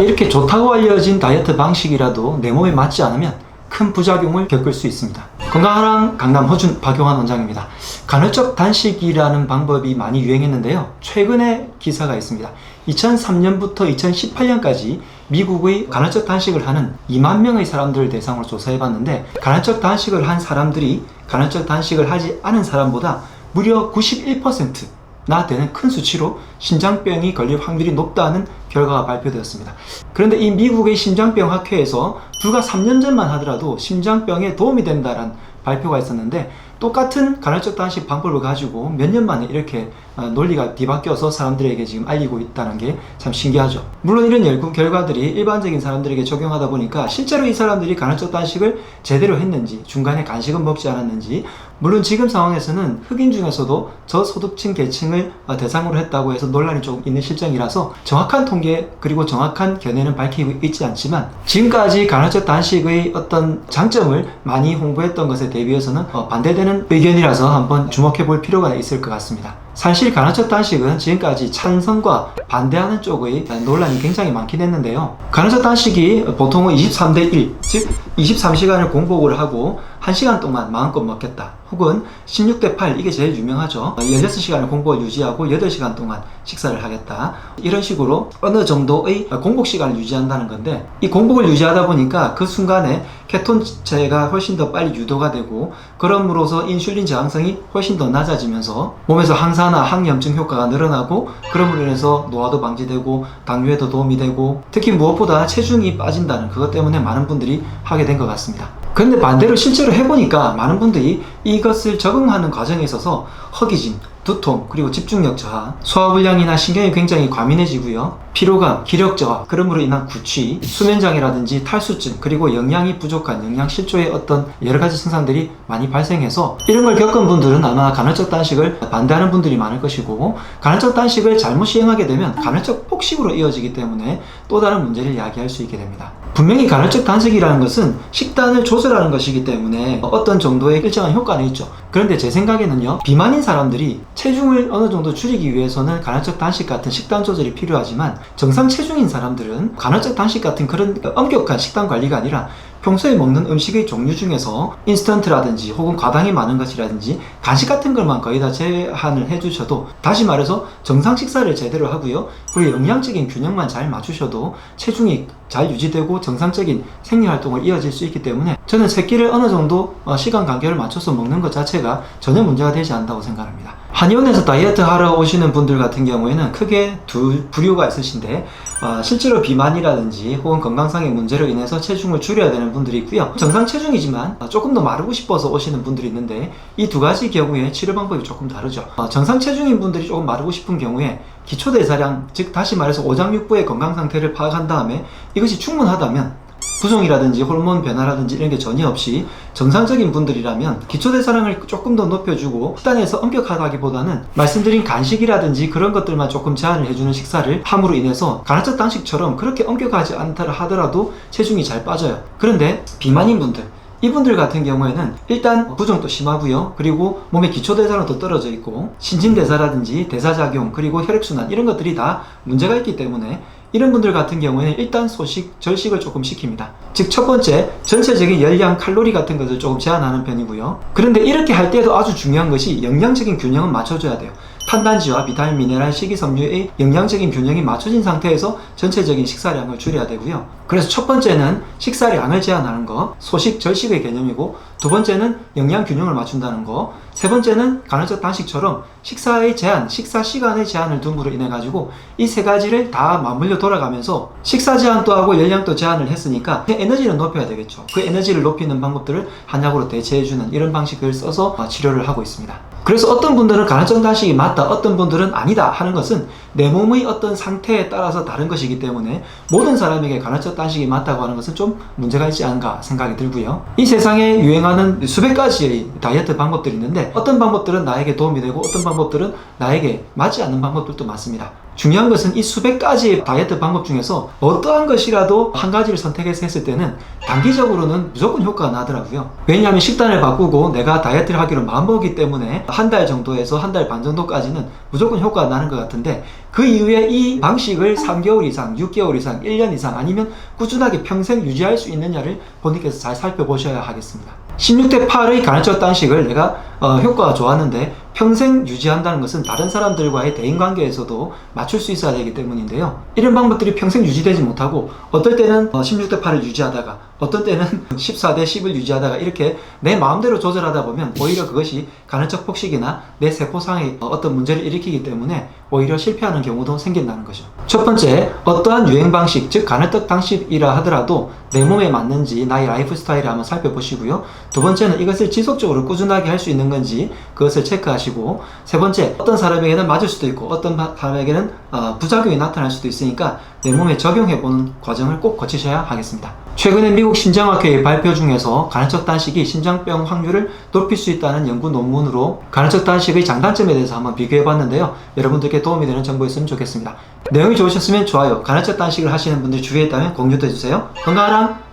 이렇게 좋다고 알려진 다이어트 방식이라도 내 몸에 맞지 않으면 큰 부작용을 겪을 수 있습니다. 건강한 강남 허준 박용환 원장입니다. 간헐적 단식이라는 방법이 많이 유행했는데요. 최근에 기사가 있습니다. 2003년부터 2018년까지 미국의 간헐적 단식을 하는 2만 명의 사람들을 대상으로 조사해봤는데, 간헐적 단식을 한 사람들이 간헐적 단식을 하지 않은 사람보다 무려 91%나 되는 큰 수치로 심장병이 걸릴 확률이 높다는 결과가 발표되었습니다. 그런데 이 미국의 심장병 학회에서 불과 3년 전만 하더라도 심장병에 도움이 된다는 발표가 있었는데, 똑같은 간헐적 단식 방법을 가지고 몇 년 만에 이렇게 논리가 뒤바뀌어서 사람들에게 지금 알리고 있다는 게 참 신기하죠. 물론 이런 연구 결과들이 일반적인 사람들에게 적용하다 보니까 실제로 이 사람들이 간헐적 단식을 제대로 했는지, 중간에 간식은 먹지 않았는지, 물론 지금 상황에서는 흑인 중에서도 저소득층 계층을 대상으로 했다고 해서 논란이 조금 있는 실정이라서 정확한 통계 그리고 정확한 견해는 밝히고 있지 않지만, 지금까지 간헐적 단식의 어떤 장점을 많이 홍보했던 것에 대비해서는 반대되는 의견이라서 한번 주목해 볼 필요가 있을 것 같습니다. 사실 간헐적 단식은 지금까지 찬성과 반대하는 쪽의 논란이 굉장히 많긴 했는데요. 간헐적 단식이 보통은 23대 1, 즉 23시간을 공복을 하고 1시간 동안 마음껏 먹겠다, 혹은 16대 8, 이게 제일 유명하죠. 16시간을 공복을 유지하고 8시간 동안 식사를 하겠다, 이런 식으로 어느 정도의 공복 시간을 유지한다는 건데, 이 공복을 유지하다 보니까 그 순간에 케톤체가 훨씬 더 빨리 유도가 되고, 그럼으로써 인슐린 저항성이 훨씬 더 낮아지면서 몸에서 항산화, 항염증 효과가 늘어나고, 그럼으로 인해서 노화도 방지되고 당뇨에도 도움이 되고, 특히 무엇보다 체중이 빠진다는 그것 때문에 많은 분들이 하게 된 것 같습니다. 그런데 반대로 실제로 해보니까 많은 분들이 이것을 적응하는 과정에 있어서 허기짐, 두통, 그리고 집중력 저하, 소화불량이나 신경이 굉장히 과민해지고요, 피로감, 기력 저하, 그러므로 인한 구취, 수면장애라든지 탈수증, 그리고 영양이 부족한 영양실조의 어떤 여러가지 증상들이 많이 발생해서, 이런 걸 겪은 분들은 아마 간헐적 단식을 반대하는 분들이 많을 것이고, 간헐적 단식을 잘못 시행하게 되면 간헐적 폭식으로 이어지기 때문에 또 다른 문제를 야기할 수 있게 됩니다. 분명히 간헐적 단식이라는 것은 식단을 조절하는 것이기 때문에 어떤 정도의 일정한 효과는 있죠. 그런데 제 생각에는요, 비만인 사람들이 체중을 어느 정도 줄이기 위해서는 간헐적 단식 같은 식단 조절이 필요하지만, 정상 체중인 사람들은 간헐적 단식 같은 그런 엄격한 식단 관리가 아니라 평소에 먹는 음식의 종류 중에서 인스턴트라든지 혹은 과당이 많은 것이라든지 간식 같은 것만 거의 다 제한을 해주셔도, 다시 말해서 정상 식사를 제대로 하고요, 그리고 영양적인 균형만 잘 맞추셔도 체중이 잘 유지되고 정상적인 생리활동을 이어질 수 있기 때문에, 저는 세 끼를 어느 정도 시간 간격을 맞춰서 먹는 것 자체가 전혀 문제가 되지 않다고 생각합니다. 한의원에서 다이어트 하러 오시는 분들 같은 경우에는 크게 두 부류가 있으신데, 실제로 비만이라든지 혹은 건강상의 문제로 인해서 체중을 줄여야 되는 분들이 있고요, 정상 체중이지만 조금 더 마르고 싶어서 오시는 분들이 있는데, 이 두 가지 경우에 치료 방법이 조금 다르죠. 정상 체중인 분들이 조금 마르고 싶은 경우에 기초대사량, 즉 다시 말해서 오장육부의 건강 상태를 파악한 다음에 이것이 충분하다면, 부종이라든지 호르몬 변화라든지 이런 게 전혀 없이 정상적인 분들이라면 기초대사량을 조금 더 높여주고, 식단에서 엄격하다기보다는 말씀드린 간식이라든지 그런 것들만 조금 제한을 해주는 식사를 함으로 인해서 간헐적 단식처럼 그렇게 엄격하지 않다 하더라도 체중이 잘 빠져요. 그런데 비만인 분들, 이분들 같은 경우에는 일단 부종도 심하고요, 그리고 몸의 기초대사량도 떨어져 있고, 신진대사라든지 대사작용, 그리고 혈액순환, 이런 것들이 다 문제가 있기 때문에 이런 분들 같은 경우에는 일단 소식, 절식을 조금 시킵니다. 즉 첫 번째, 전체적인 열량, 칼로리 같은 것을 조금 제한하는 편이고요. 그런데 이렇게 할 때도 아주 중요한 것이 영양적인 균형은 맞춰줘야 돼요. 탄단지와 비타민, 미네랄, 식이섬유의 영양적인 균형이 맞춰진 상태에서 전체적인 식사량을 줄여야 되고요. 그래서 첫 번째는 식사량을 제한하는 거, 소식, 절식의 개념이고, 두 번째는 영양 균형을 맞춘다는 거, 세 번째는 간헐적 단식처럼 식사의 제한, 식사 시간의 제한을 둠으로 인해 가지고 이 세 가지를 다 맞물려 돌아가면서 식사 제한도 하고 열량도 제한을 했으니까 에너지를 높여야 되겠죠. 그 에너지를 높이는 방법들을 한약으로 대체해주는 이런 방식을 써서 치료를 하고 있습니다. 그래서 어떤 분들은 간헐적 단식이 맞다, 어떤 분들은 아니다 하는 것은 내 몸의 어떤 상태에 따라서 다른 것이기 때문에 모든 사람에게 간헐적 단식이 맞다고 하는 것은 좀 문제가 있지 않은가 생각이 들고요. 이 세상에 유행하는 수백 가지의 다이어트 방법들이 있는데, 어떤 방법들은 나에게 도움이 되고 어떤 방법들은 나에게 맞지 않는 방법들도 많습니다. 중요한 것은 이 수백 가지의 다이어트 방법 중에서 어떠한 것이라도 한 가지를 선택해서 했을 때는 단기적으로는 무조건 효과가 나더라고요. 왜냐하면 식단을 바꾸고 내가 다이어트를 하기로 마음먹기 때문에 한 달 정도에서 한 달 반 정도까지는 무조건 효과가 나는 것 같은데, 그 이후에 이 방식을 3개월 이상, 6개월 이상, 1년 이상 아니면 꾸준하게 평생 유지할 수 있느냐를 본인께서 잘 살펴보셔야 하겠습니다. 16대 8의 간헐적 단식을 내가 효과가 좋았는데 평생 유지한다는 것은 다른 사람들과의 대인관계에서도 맞출 수 있어야 되기 때문인데요. 이런 방법들이 평생 유지되지 못하고 어떨 때는 16대 8을 유지하다가 어떤 때는 14대 10을 유지하다가 이렇게 내 마음대로 조절하다 보면 오히려 그것이 간헐적 폭식이나 내 세포상의 어떤 문제를 일으키기 때문에 오히려 실패하는 경우도 생긴다는 거죠. 첫 번째, 어떠한 유행 방식, 즉 간헐적 단식이라 하더라도 내 몸에 맞는지 나의 라이프 스타일을 한번 살펴보시고요. 두 번째는 이것을 지속적으로 꾸준하게 할 수 있는 건지 그것을 체크하시고, 세 번째, 어떤 사람에게는 맞을 수도 있고 어떤 사람에게는 부작용이 나타날 수도 있으니까 내 몸에 적용해보는 과정을 꼭 거치셔야 하겠습니다. 최근에 미국 심장학회의 발표 중에서 간헐적 단식이 심장병 확률을 높일 수 있다는 연구 논문으로 간헐적 단식의 장단점에 대해서 한번 비교해봤는데요. 여러분들께 도움이 되는 정보였으면 좋겠습니다. 내용이 좋으셨으면 좋아요, 간헐적 단식을 하시는 분들 주위에 있다면 공유도 해주세요. 건강하랑